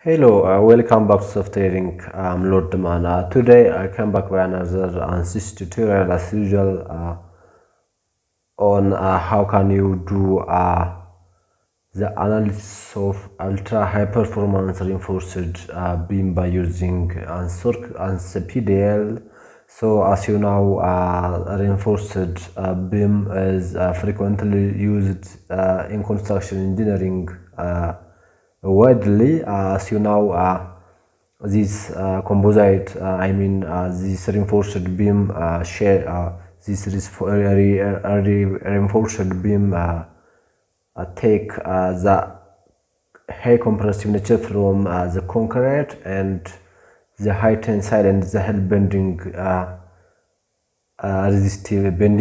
Hello, welcome back to Softwaring. I'm Lord Damana. Today I come back with another Ansys tutorial as usual on how can you do the analysis of ultra high performance reinforced beam by using Ansys apdl. So as you know, reinforced beam is frequently used in construction engineering widely. As you know, this composite, this reinforced beam reinforced beam take the high compressive nature from the concrete and the high tensile and the hell bending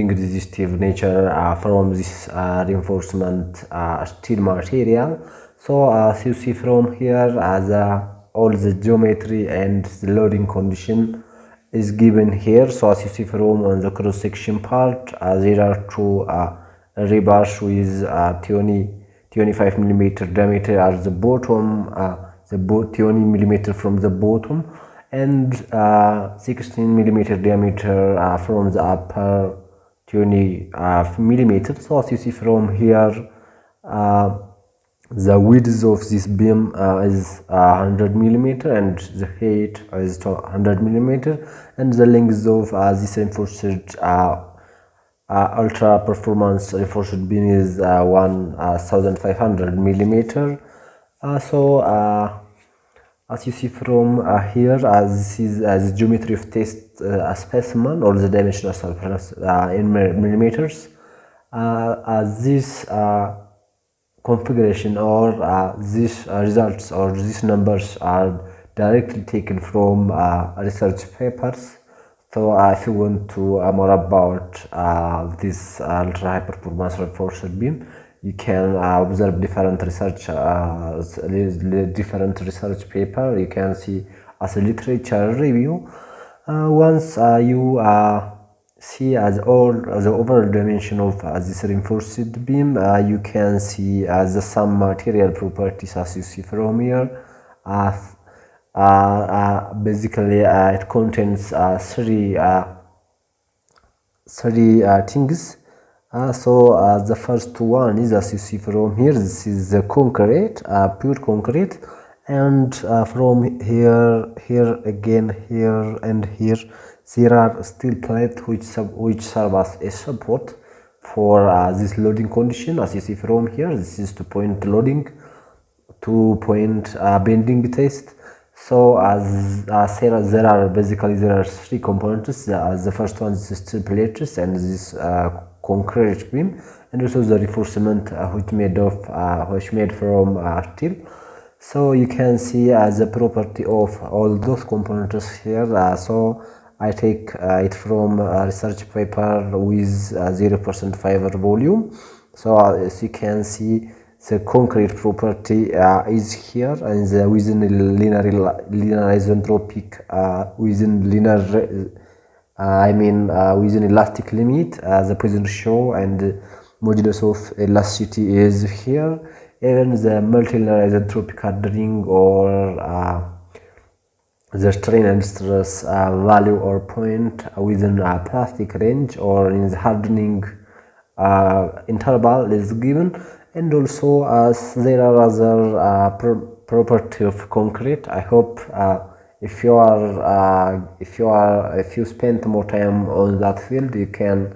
resistive nature from this reinforcement steel material. So as you see from here, all the geometry and the loading condition is given here. So as you see from on the cross section part, there are two rebars with 25 millimeter diameter at the bottom, 20 millimeter from the bottom, and 16 millimeter diameter from the upper 20 millimeter. So as you see from here, the width of this beam is 100 millimeter and the height is 100 millimeter, and the length of this reinforced ultra performance reinforced beam is 1500 millimeter. As you see from here, this is the geometry of test specimen or the dimensional surface in millimeters. This configuration or these results or these numbers are directly taken from research papers. So if you want to more about this ultra high performance reinforced beam, you can observe different research paper. You can see as a literature review. Once you see as all the overall dimension of this reinforced beam, you can see the some material properties as you see from here. Basically it contains three things. The first one is, as you see from here, this is the concrete, pure concrete, and from here again, here and here, there are steel plates which serve as a support for this loading condition. As you see from here, this is 2-point loading, 2-point bending test. So there are three components. The first one is the steel plates and this concrete beam, and also the reinforcement which made from steel. So you can see the property of all those components here. So I take it from a research paper with 0% fiber volume. So as you can see, the concrete property is here, and within linear isentropic, within linear within elastic limit, the Poisson show and modulus of elasticity is here. Even the multilinear isentropic hardening or the strain and stress value or point within a plastic range or in the hardening interval is given. And also there are other property of concrete. I hope if you spend more time on that field, you can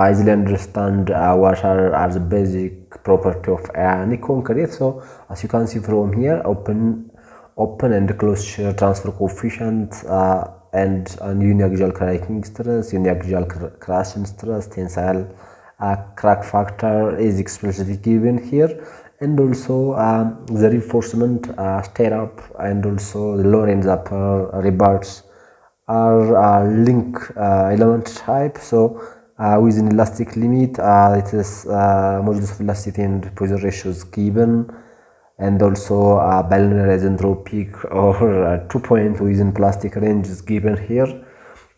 easily understand what are the basic property of any concrete. So as you can see from here, open and close shear transfer coefficient and uniaxial cracking stress, uniaxial crushing stress, tensile crack factor is explicitly given here, and also the reinforcement stirrup and also the lower and upper rebars are link element type. So within elastic limit, it is modulus of elasticity and Poisson ratios given, and also bilinear isentropic or 2-point within plastic range is given here.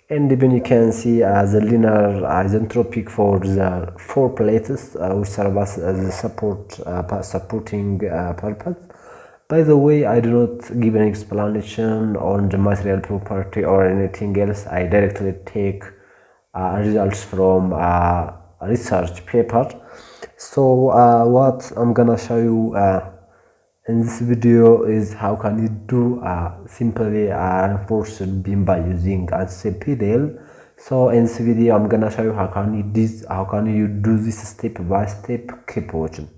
And even you can see the linear isentropic for the 4 plates which serve as the supporting purpose. By the way, I do not give an explanation on the material property or anything else. I directly take results from a research paper. So what I'm gonna show you in this video is how can you do simply a reinforced beam by using apdl. So in this video I'm gonna show you how can you do this step by step. Keep watching.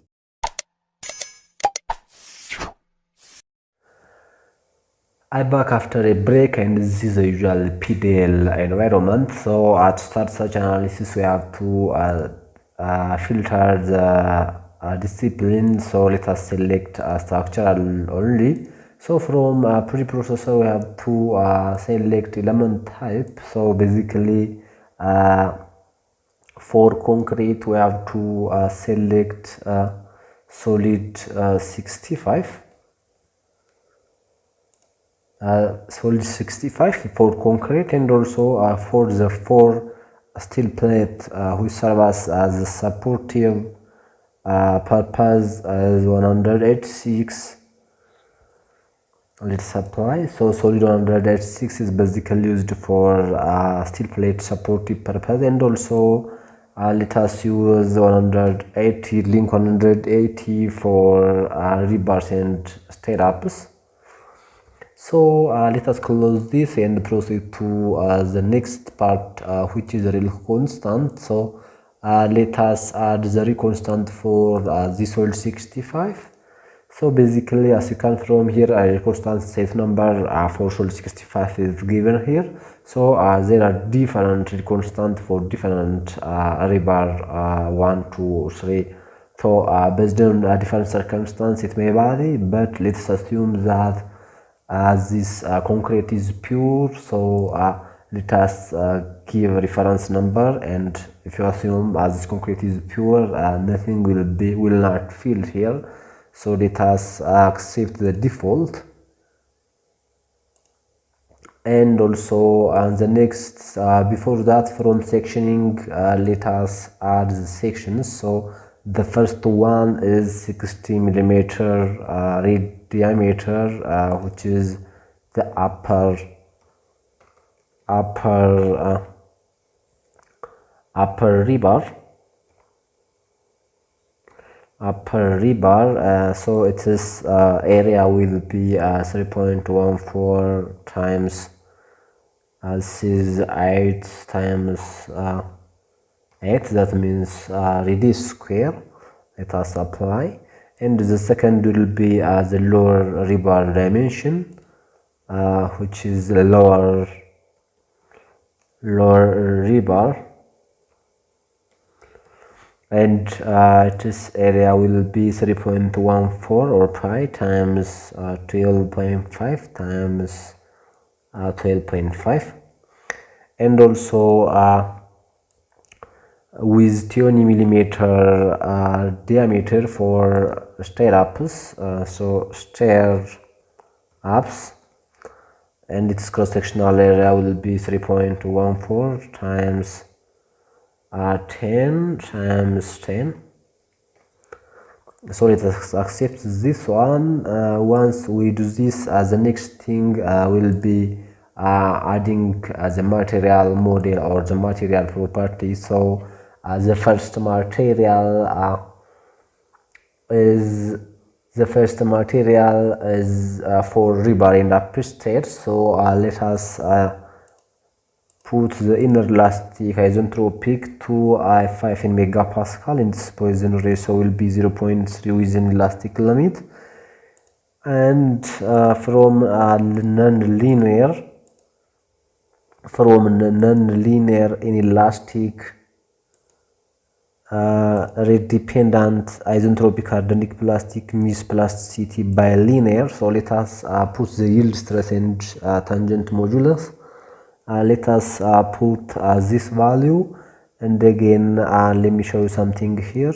I'm back after a break, and this is the usual PDL environment. So to start such analysis, we have to filter the discipline. So let us select structural only. So from preprocessor, we have to select element type. So basically, for concrete, we have to select solid 65. Solid 65 for concrete, and also for the 4 steel plate which serve as a supportive purpose as 186. Let's apply. So solid 186 is basically used for steel plate supportive purpose, and also let us use 180 link 180 for rebars and stirrups. So let us close this and proceed to the next part, which is the real constant. So let us add the real constant for the solid 65. So basically, as you can from here, a real constant set number for solid 65 is given here. So there are different real constant for different rebar 1, 2, 3. So based on different circumstances, it may vary, but let's assume that this concrete is pure. So let us give a reference number, and if you assume this concrete is pure, nothing will not fill here. So let us accept the default, and also the next before that, from sectioning, let us add the sections. So the first one is 60 millimeter diameter, which is the upper rebar. So it is area will be 3.14 times this is 8 times 8, that means radius square. Let us apply, and the second will be the lower rebar dimension, which is the lower rebar, and this area will be 3.14 or pi times 12.5 times 12.5, and also with 20 millimeter diameter for stirrups. So stirrups, and its cross-sectional area will be 3.14 times 10 times 10. So let us accept this one. Once we do this, the next thing will be adding the material model or the material property. So the first material is for rebar and upstairs. So let us put the inner elastic isentropic to 5 in megapascal, and this Poisson ratio will be 0.3 within elastic limit. And from non-linear inelastic rate dependent isentropic hardenic plastic means plasticity by linear. So let us put the yield stress and tangent modulus. Let us put this value, and again let me show you something here.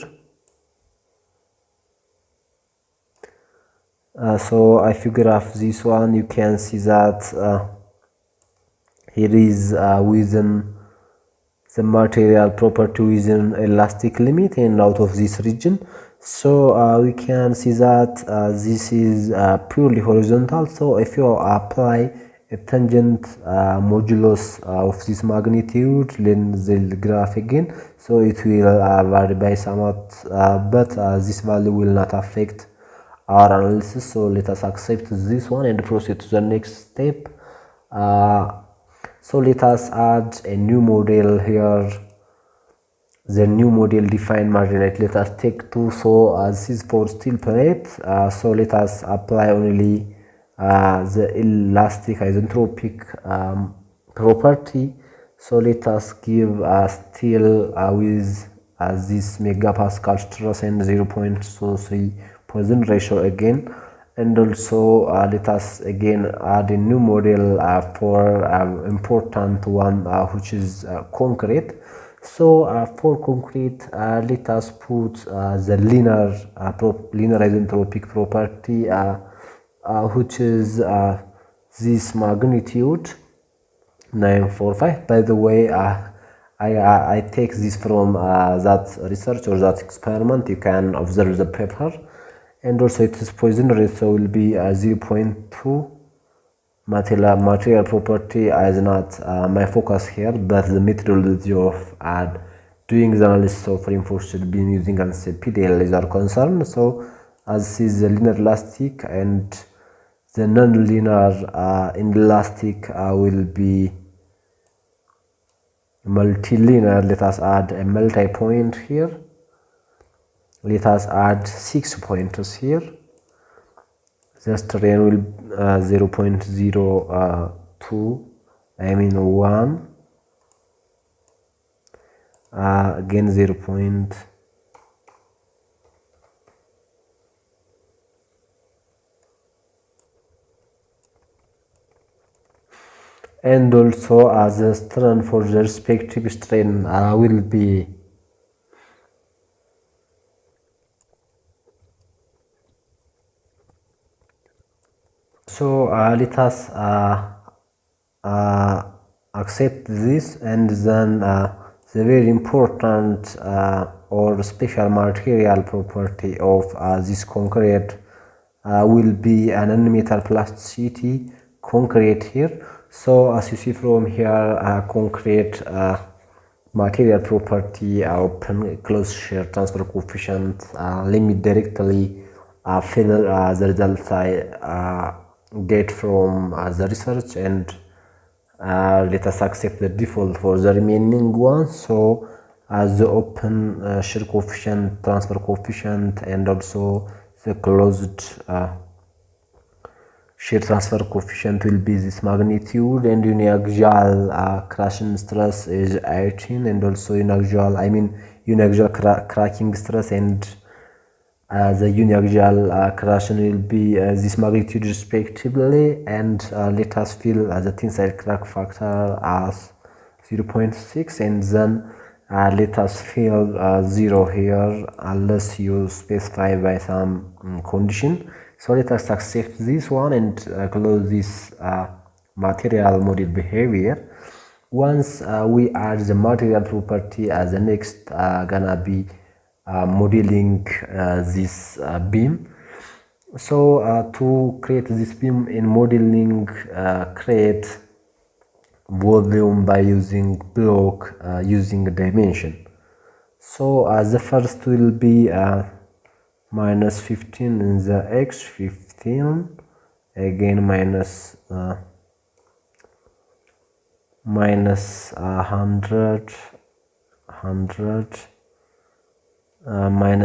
So if you graph this one, you can see that here is within the material property within elastic limit and out of this region. So we can see that this is purely horizontal. So if you apply a tangent modulus of this magnitude, then the graph again, so it will vary by somewhat, but this value will not affect our analysis. So let us accept this one and proceed to the next step. So let us add a new model here. The new model define marginate. Let us take two. So this is for steel plate. So let us apply only the elastic isentropic property. So let us give steel with this megapascal stress and 0.23 Poisson ratio again. And also let us again add a new model for important one, which is concrete. So for concrete, let us put the linear isentropic property, which is this magnitude 945. By the way, I take this from that research or that experiment. You can observe the paper, and also its Poisson ratio will be 0.2. Material property is not my focus here, but the methodology of doing the analysis of reinforced beam using apdl is our concern. So as this is the linear elastic and the non-linear inelastic will be multilinear. Let us add a multi-point here. Let us add 6 pointers here. The strain will 0.02, I mean 1, again 0. And also as the strain for the respective strain will be so let us accept this, and then the very important or special material property of this concrete will be an non-metal plasticity concrete here. So as you see from here, concrete material property, open close shear transfer coefficient, limit directly fill the results I get from the research, and let us accept the default for the remaining one. So the open shear coefficient, transfer coefficient, and also the closed shear transfer coefficient will be this magnitude, and uniaxial crushing stress is 18, and also uniaxial cracking stress and the uniaxial crushing will be this magnitude respectively. And let us fill the tensile crack factor as 0.6, and then let us fill 0 here unless you specify by some condition. So let us accept this one and close this material model behavior. Once we add the material property, as the next gonna be modeling this beam. So to create this beam in modeling, create volume by using block using dimension. So the first will be minus 15 in the x, 15 again minus 100 minus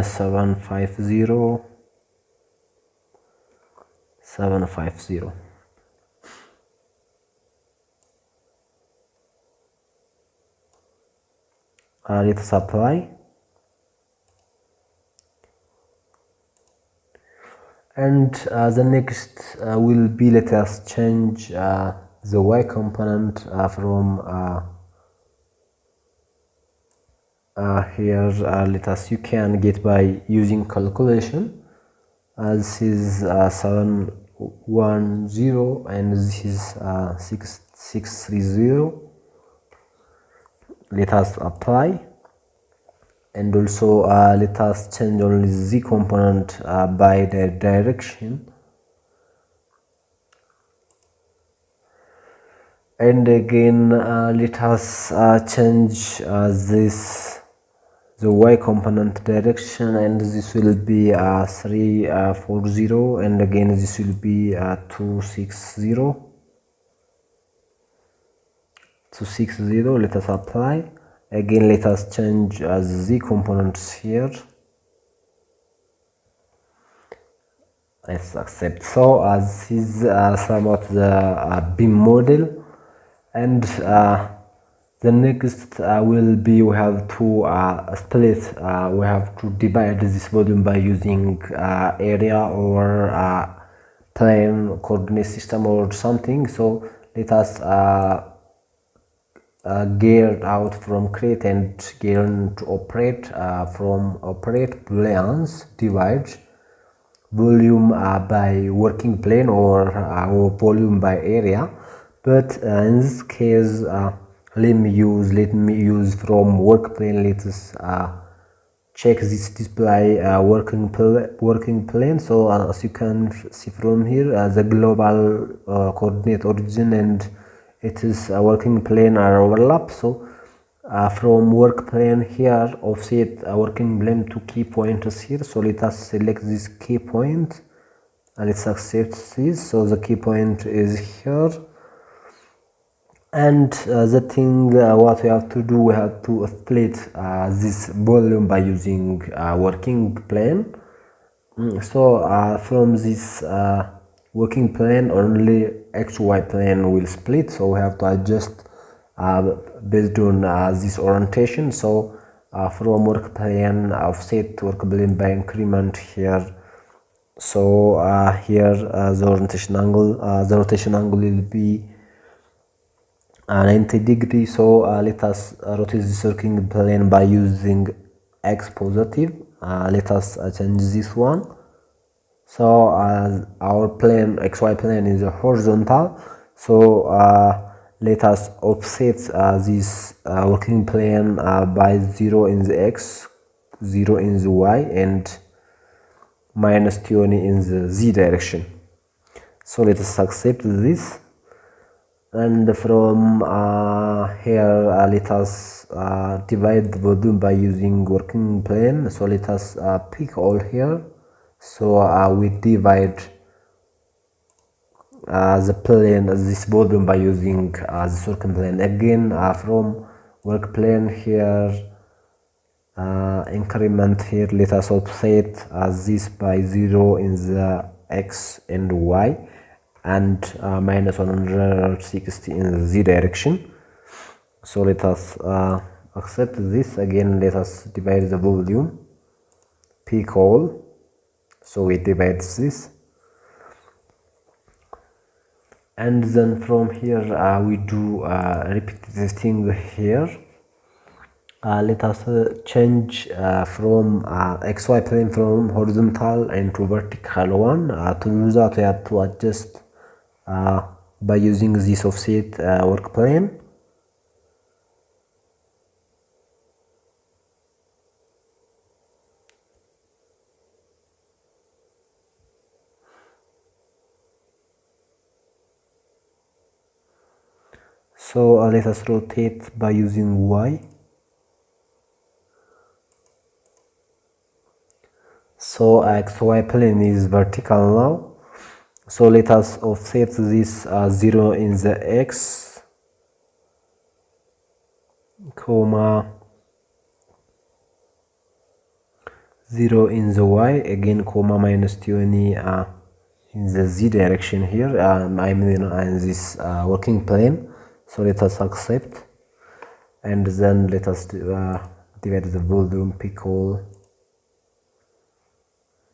750. Let us apply, and the next will be, let us change the y component from here. Let us, you can get by using calculation. This is 710 and this is 630. Let us apply, and also let us change only z component by the direction, and again let us change this the y component direction, and this will be 340, and again this will be 260. Let us apply. Again let us change z components here. Let's accept. So this is some of the beam model, and the next will be we have to split, we have to divide this volume by using area or plane coordinate system or something. So let us gear out from create and gear to operate. From operate planes, divide volume by working plane or volume by area, but in this case let me use from work plane. Let us check this display working plane. So as you can see from here, the global coordinate origin and it is a working plane are overlap. So from work plane here, offset working plane to key pointers here. So let us select this key point and let's accept this. So the key point is here, and the thing what we have to do, we have to split this volume by using working plane. So from this working plane, only xy plane will split, so we have to adjust based on this orientation. So from work plane, offset work plane by increment here. So here the rotation angle will be 90 degrees. So let us rotate this working plane by using x positive. Let us change this one. So our plane, xy plane, is horizontal. So let us offset this working plane by 0 in the x, 0 in the y, and minus 20 in the z direction. So let us accept this, and from here let us divide the volume by using working plane. So let us pick all here. So we divide the plane, this volume, by using this working plane. Again from work plane here, increment here, let us offset this by 0 in the x and y, and minus 160 in the z direction. So let us accept this. Again let us divide the volume, pick all. So we divide this, and then from here we do repeat this thing here. Let us change from xy plane from horizontal into vertical one. To do that, we have to adjust by using this offset work plane. So let us rotate by using y. So xy plane is vertical now. So let us offset this 0 in the x, comma 0 in the y, again comma minus 20 in the z direction here. I mean in this working plane. So let us accept, and then let us divide the volume, pick all.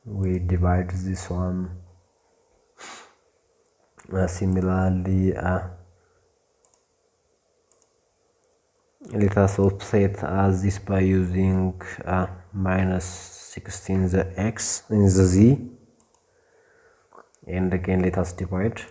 We divide this one. Similarly let us offset this by using minus 16 in the x, in the z, and again let us divide.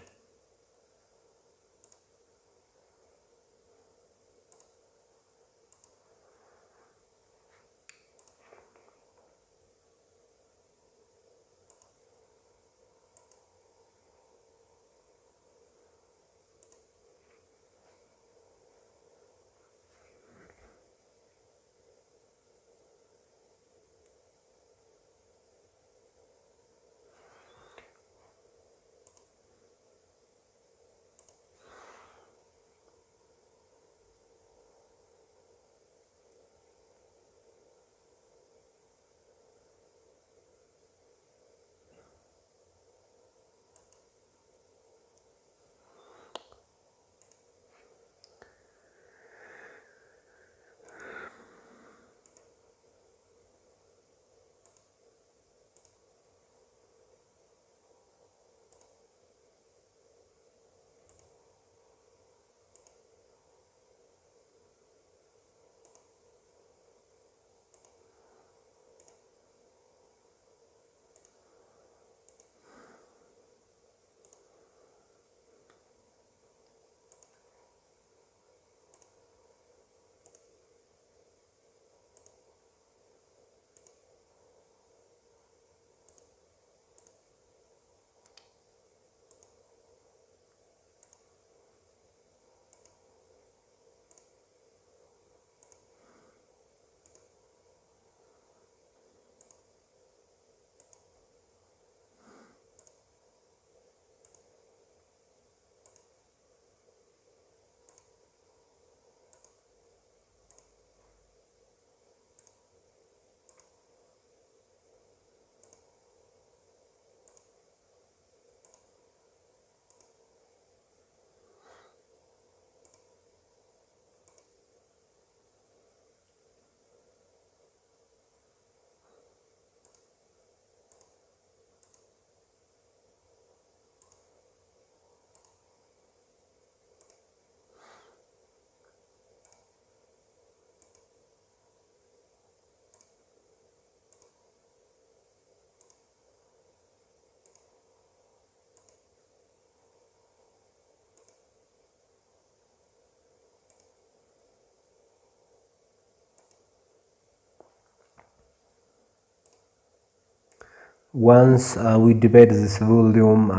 once we divide this volume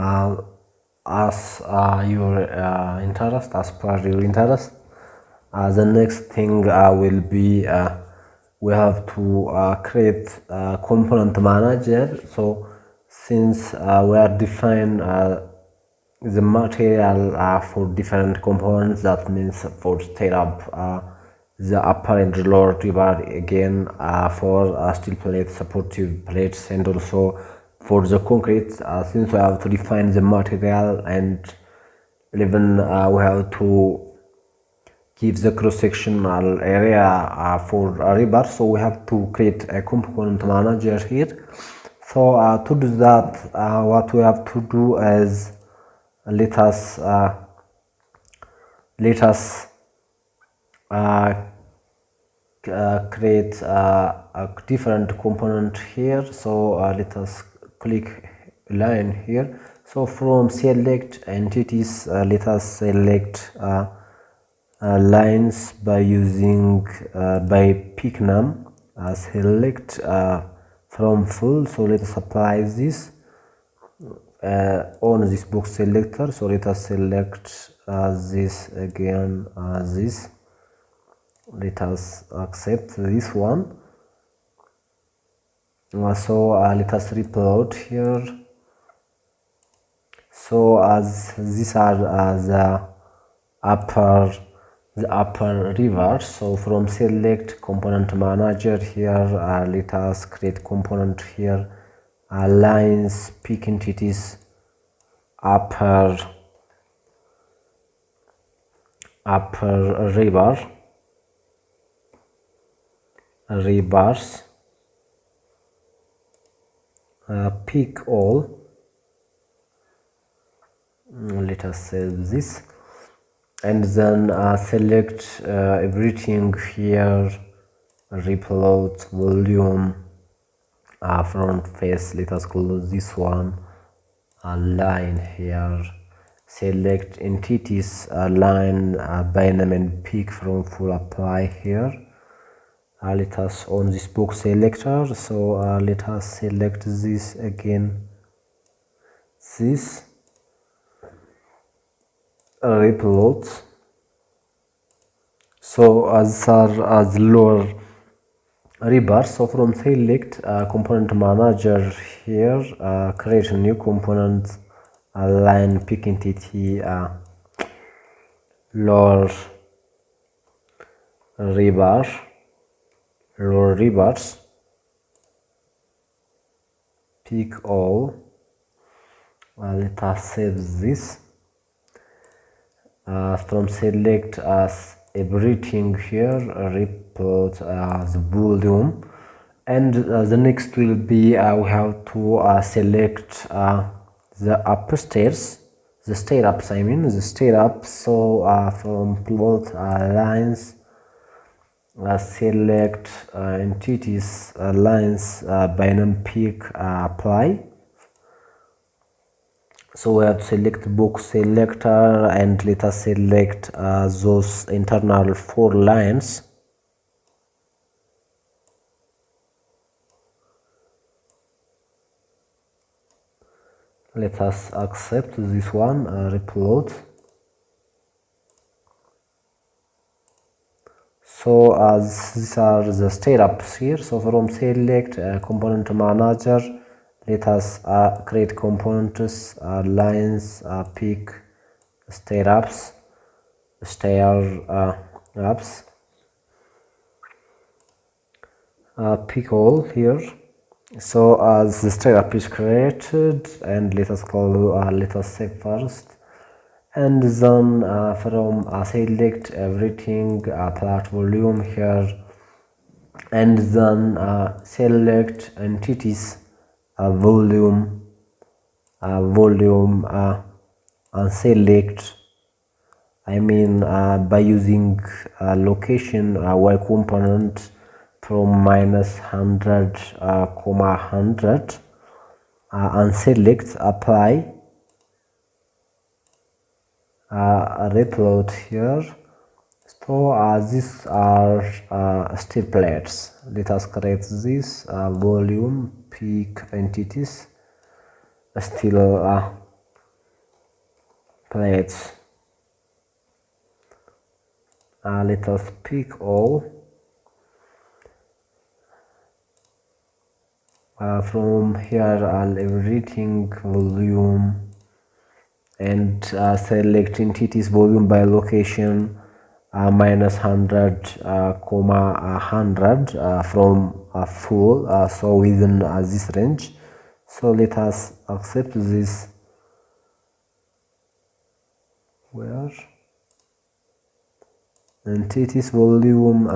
as your interest, as per your interest, the next thing will be we have to create a component manager. So since we are define the material for different components, that means for stay up the upper and lower rebar, again for steel plate, supportive plates, and also for the concrete, since we have to define the material, and even we have to give the cross-sectional area for a rebar, so we have to create a component manager here. So to do that, what we have to do is let us create a different component here. So let us click line here. So from select entities, let us select lines by using by pick num, select from full. So let us apply this on this box selector. So let us select this again, this. Let us accept this one. So let us replot here. So as these are the upper reverse. So from select component manager here, let us create component here, lines, pick entities, upper rebars, pick all. Let us save this, and then select everything here, replot volume, front face. Let us close this one, line here, select entities, line, binary and pick from full, apply here. Let us on this box selector. So let us select this again, this, replot. So as are as lower rebar. So from select component manager here, create a new component, line, pick entity, lower rebars, pick all. Let us save this. From select as everything here, replot the volume, and the next will be we have to select the upstairs, the stair ups, I mean the stair ups. So from plot lines, select entities, lines, binary pick, apply. So we have to select box selector, and let us select those internal 4 lines. Let us accept this one, replot. So as these are the stair ups here. So from select component manager, let us create components, lines, pick, stair ups, pick all here. So as the stair up is created, and let us save first, and then from select everything, plot volume here, and then select entities, volume, and select, I mean by using location y component from -100, 100, and select, apply, replot here. So these are steel plates. Let us create this volume peak entities steel plates. Let us pick all. From here everything volume and select entities volume by location -100 comma 100 from full, so within this range. So let us accept this. Where entities volume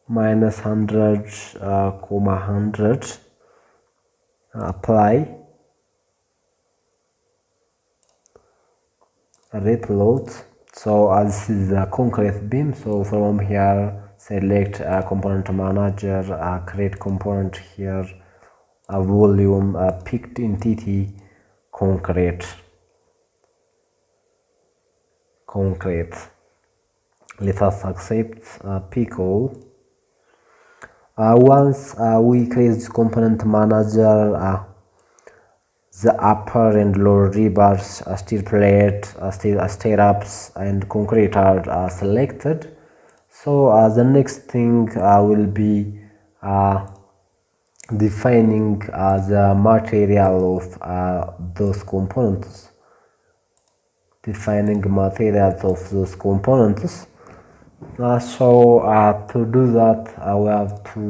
-100 comma 100, apply, reload. So this is a concrete beam, so from here select component manager, create component here, volume, picked entity, concrete. Let us accept pick all. Once we create this component manager, the upper and lower rebars, steel plate, steel stirrups and concrete are selected. So the next thing will be defining the material of those components. Defining materials of those components. So to do that, we have to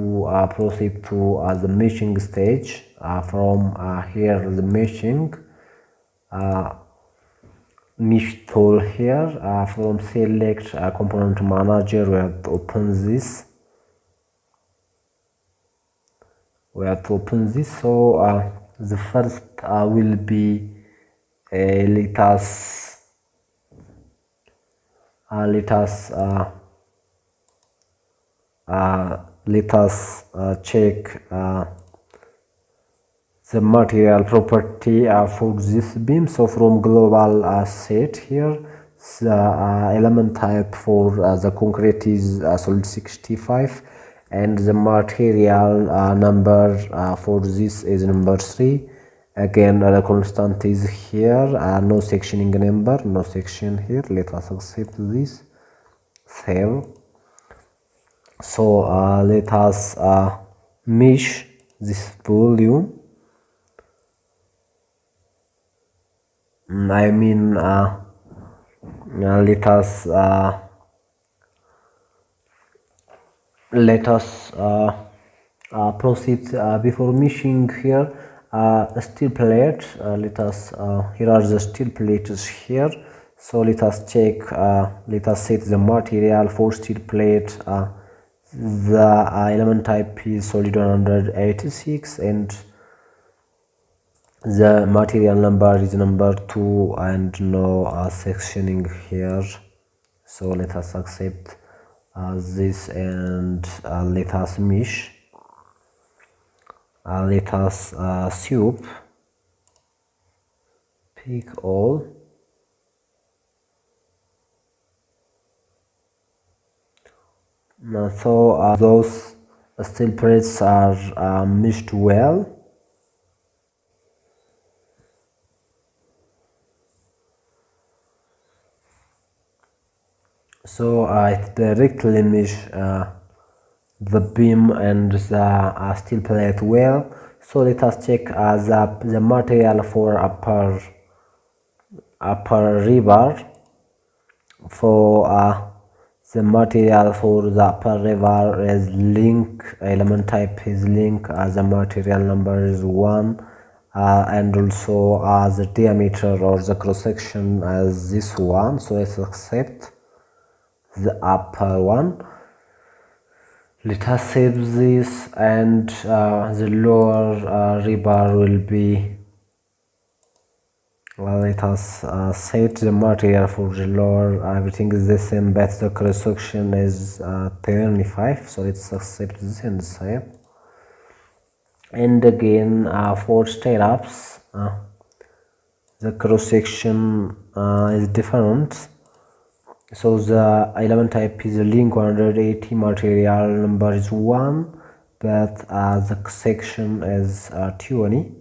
proceed to the meshing stage. From here, the meshing mesh tool here. From select component manager, we have to open this. So the first will be let us check the material property for this beam. So from global set here, the element type for the concrete is solid 65, and the material number for this is number 3. Again, the constant is here, no sectioning number, no section here. Let us accept this, save. So let us mesh this volume. I mean, let us proceed before meshing here. Steel plate. Here are the steel plates here. So let us check. Let us set the material for steel plate. The element type is solid 186, and the material number is number 2, and no sectioning here. So let us accept this, and let us mesh. Let us soup, pick all. So those steel plates are meshed well. So it directly mesh the beam and the steel plate well. So let us check the material for upper rebar. For the material for the upper rebar is link, element type is link, the material number is 1, and also the diameter or the cross section as this one. So let's accept the upper one. Let us save this, and the lower rebar will be, let us set the material for the lower. Everything is the same, but the cross section is 25. So let's accept this and save. And again, for stirrups, the cross section is different. So the element type is a link 180, material number is 1, but the section is 20.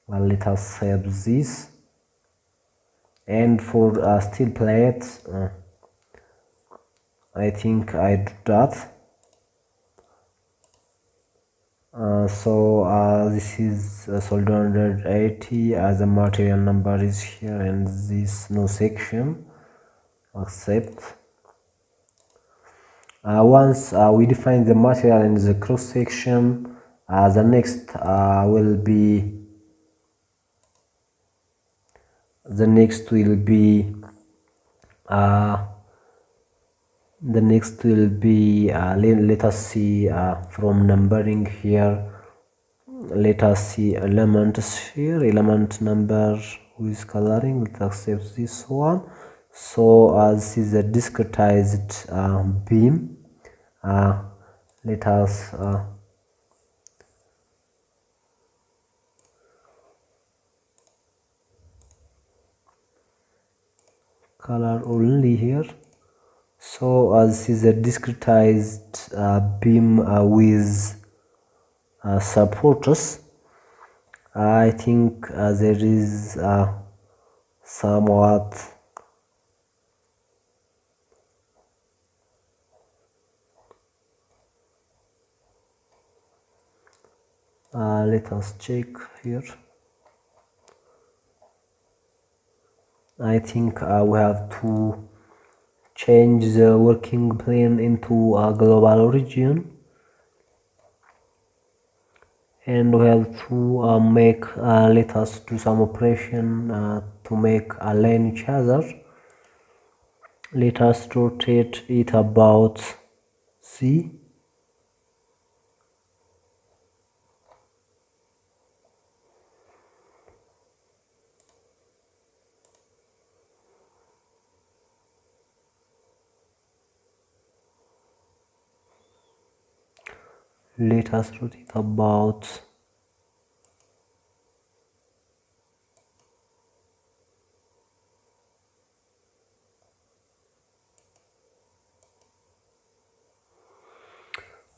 Let us save this. And for steel plates, I think I do that. So this is solder 180, the material number is here, and this no section. Accept. Once we define the material and the cross section, the next will be let us see from numbering here. Let us see elements here, element number with coloring. Let's accept this one. So this is a discretized beam. Let us color only here. So this is a discretized beam with supporters. I think there is somewhat let us check here. I think we have to change the working plane into a global origin, and we have to make let us do some operation to make align each other. Let us rotate it about C. Let us rotate about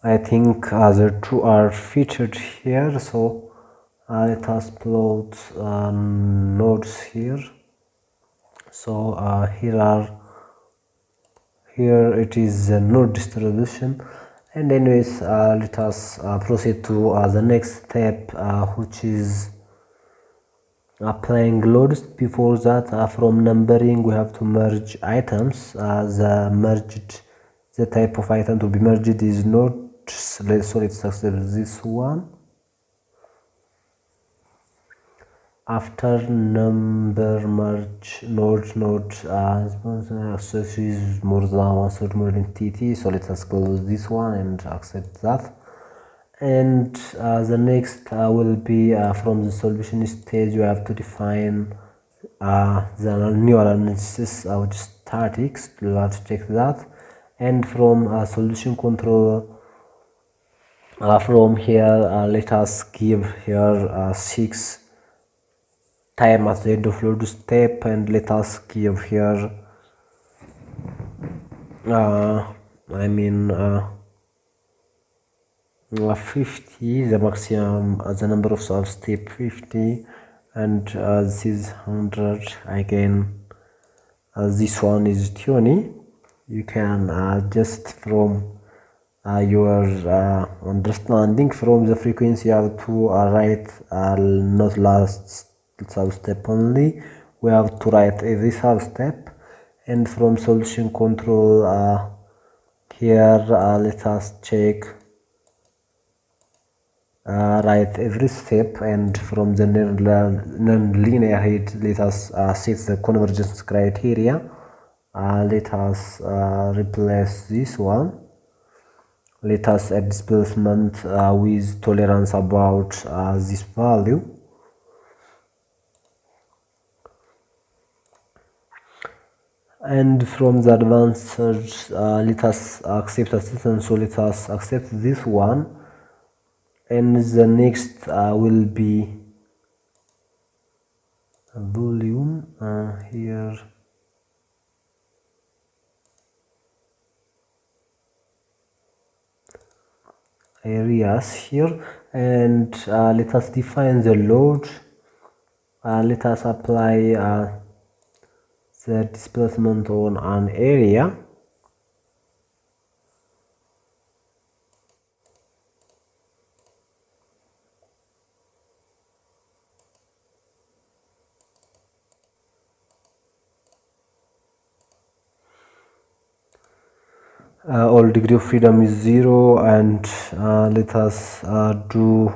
I think the two are featured here, so let us plot nodes here. So here it is a node distribution. And anyways, let us proceed to the next step, which is applying loads. Before that, from numbering, we have to merge items. The type of item to be merged is nodes. So let's accept this one. After number merge node access is more than one certain entity, so let us close this one and accept that. And the next will be from the solution stage. You have to define the new analysis which is statics. You have to check that. And from solution control, from here let us give here 6 time at the end of load step, and let us give here 50, the maximum, the number of sub-step 50, and this is 100 again. This one is 20. You can just from your understanding from the frequency, you have to write not last sub-step only. We have to write every sub-step. And from solution control here let us check write every step, and from the non-linear head let us set the convergence criteria. Let us replace this one. Let us add displacement with tolerance about this value. And from the advanced search, let us accept assistance. So let us accept this one, and the next will be volume here. areas here, and let us define the load. Let us apply the displacement on an area. All degree of freedom is 0, and let us apply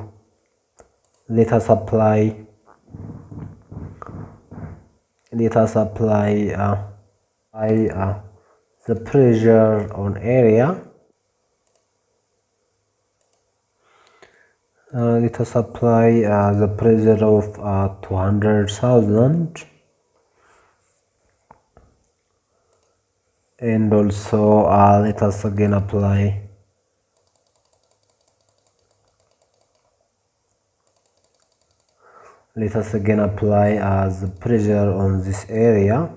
the pressure on area. Let us apply the pressure of 200,000, and also let us again apply the pressure on this area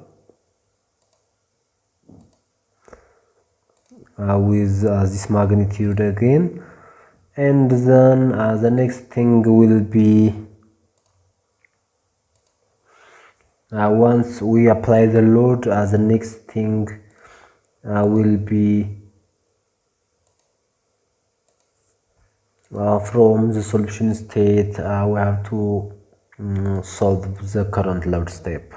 with this magnitude again. And then the next thing will be, once we apply the load, the next thing will be from the solution state we have to solve the current load step.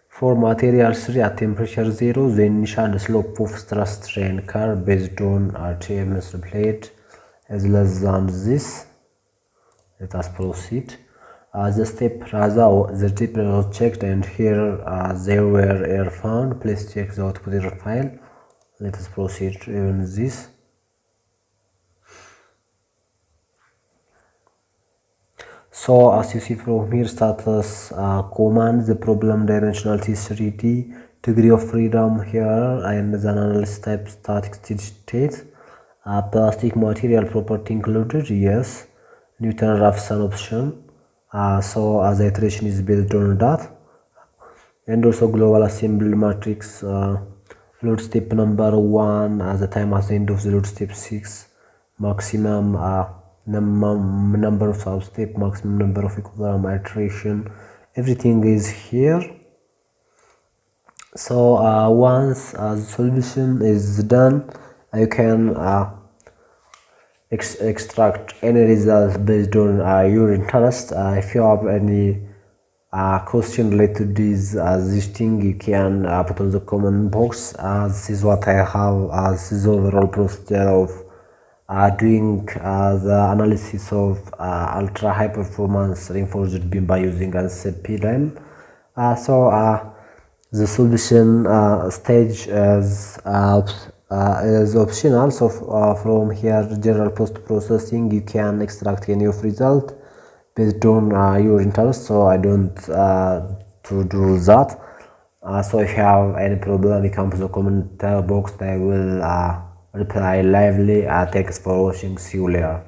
For material 3 at temperature 0, the initial slope of stress strain curve based on TMS plate is less than this. Let us proceed. The step was checked, and here there were error found. Please check the output error file. Let us proceed even this. So as you see from here, status command, the problem dimensionality is 3D, degree of freedom here, and the analysis type static state. Plastic material property included, yes. Newton raphs an option, so the iteration is built on that. And also global assembly matrix, load step number 1, the time at the end of the load step 6, maximum number of sub-step, maximum number of equilibrium iteration, everything is here. So once the solution is done, you can extract any result based on your interest. If you have any question related to this thing, you can put on the comment box. This is what I have as the overall procedure of doing the analysis of ultra high performance reinforced beam by using Ansys apdl. The solution stage is optional. So from here, general post processing, you can extract any of result based on your interest. So I don't to do that. So if you have any problem, you can put the comment box. I will reply lively. Thanks for watching. See you later.